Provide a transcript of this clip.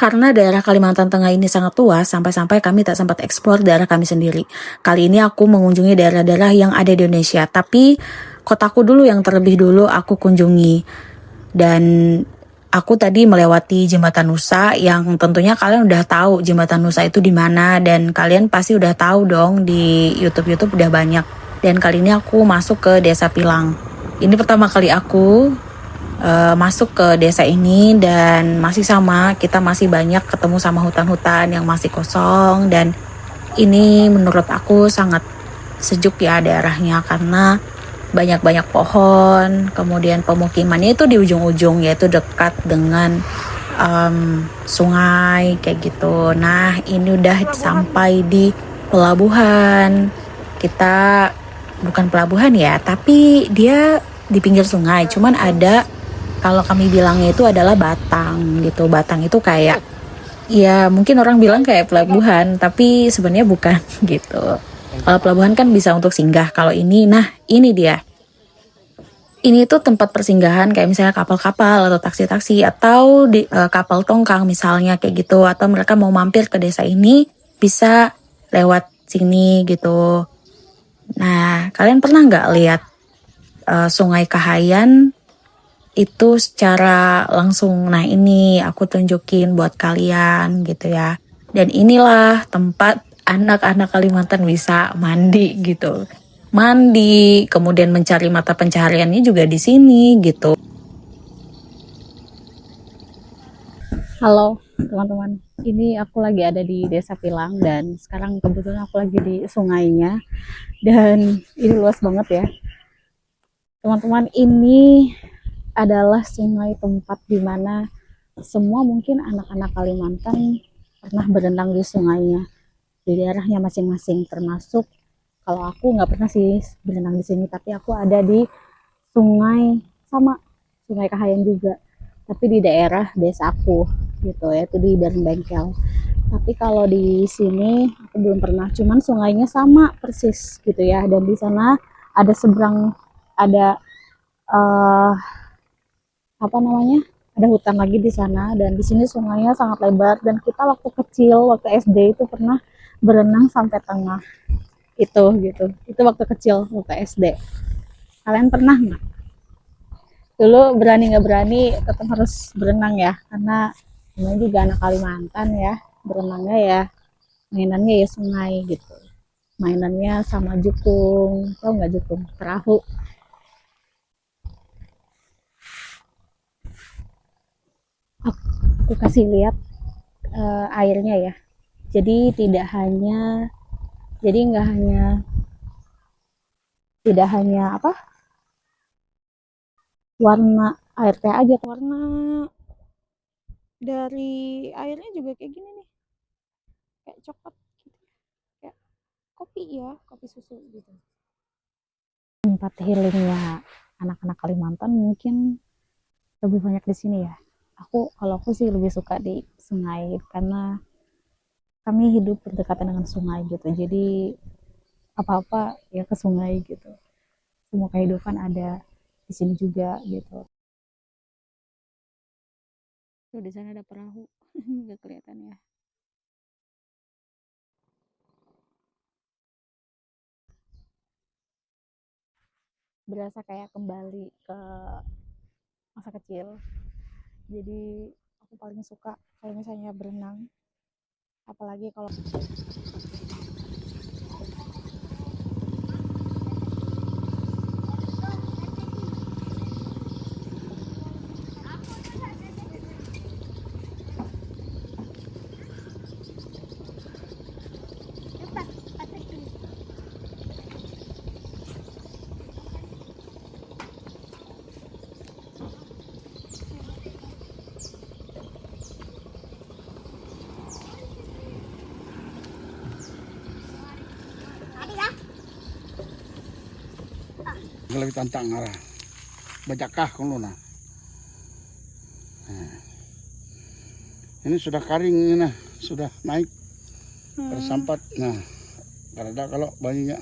Karena daerah Kalimantan Tengah ini sangat luas, sampai-sampai kami tak sempat eksplor daerah kami sendiri. Kali ini aku mengunjungi daerah-daerah yang ada di Indonesia, tapi kotaku dulu yang terlebih dulu aku kunjungi. Dan aku tadi melewati Jembatan Nusa yang tentunya kalian udah tahu Jembatan Nusa itu di mana, dan kalian pasti udah tahu dong di YouTube udah banyak. Dan kali ini aku masuk ke Desa Pilang. Ini pertama kali aku masuk ke desa ini, dan masih sama, kita masih banyak ketemu sama hutan-hutan yang masih kosong, dan ini menurut aku sangat sejuk ya daerahnya karena banyak-banyak pohon, kemudian pemukimannya itu di ujung-ujung, yaitu dekat dengan sungai kayak gitu. Nah, ini udah sampai di pelabuhan. Kita bukan pelabuhan ya, tapi dia di pinggir sungai, cuman ada, kalau kami bilangnya itu adalah batang gitu. Batang itu kayak, ya mungkin orang bilang kayak pelabuhan, tapi sebenarnya bukan gitu. Kalau pelabuhan kan bisa untuk singgah. Kalau ini, nah ini dia. Ini tuh tempat persinggahan kayak misalnya kapal-kapal atau taksi-taksi atau di, kapal tongkang misalnya kayak gitu. Atau mereka mau mampir ke desa ini bisa lewat sini gitu. Nah, kalian pernah nggak lihat Sungai Kahayan itu secara langsung? Nah, ini aku tunjukin buat kalian gitu ya. Dan inilah tempat anak-anak Kalimantan bisa mandi gitu. Mandi, kemudian mencari mata pencahariannya juga di sini gitu. Halo teman-teman, ini aku lagi ada di Desa Pilang dan sekarang kebetulan aku lagi di sungainya, dan ini luas banget ya. Teman-teman, ini adalah sungai tempat dimana semua mungkin anak-anak Kalimantan pernah berenang di sungainya di daerahnya masing-masing, termasuk kalau aku nggak pernah sih berenang di sini, tapi aku ada di sungai, sama Sungai Kahayan juga, tapi di daerah desa aku gitu, yaitu di Bengkel. Tapi kalau di sini aku belum pernah, cuman sungainya sama persis gitu ya, dan di sana ada seberang, ada uh, apa namanya, ada hutan lagi di sana, dan di sini sungainya sangat lebar, dan kita waktu kecil, waktu SD itu pernah berenang sampai tengah itu gitu. Itu waktu kecil, waktu SD. Kalian pernah nggak? Dulu berani nggak berani tetap harus berenang ya, karena namanya juga anak Kalimantan ya, berenangnya ya mainannya ya sungai gitu. Mainannya sama jukung, tau nggak jukung? Perahu. Aku kasih lihat airnya ya. Jadi tidak hanya, jadi nggak hanya, tidak hanya apa, warna air teh aja, warna dari airnya juga kayak gini nih, kayak coklat gitu, kayak kopi ya, kopi susu gitu. Tempat healingnya anak-anak Kalimantan mungkin lebih banyak di sini ya. Kalau aku sih lebih suka di sungai karena kami hidup berdekatan dengan sungai gitu. Jadi apa-apa ya ke sungai gitu. Semua kehidupan ada di sini juga gitu. Tuh di sana ada perahu, nggak kelihatan ya. Berasa kayak kembali ke masa kecil. Jadi aku paling suka kalau misalnya berenang, apalagi kalau lebih tantang arah bajakah kono nah. Ini sudah kering ini nah, sudah naik pada sampat. Nah, karena kalau banyak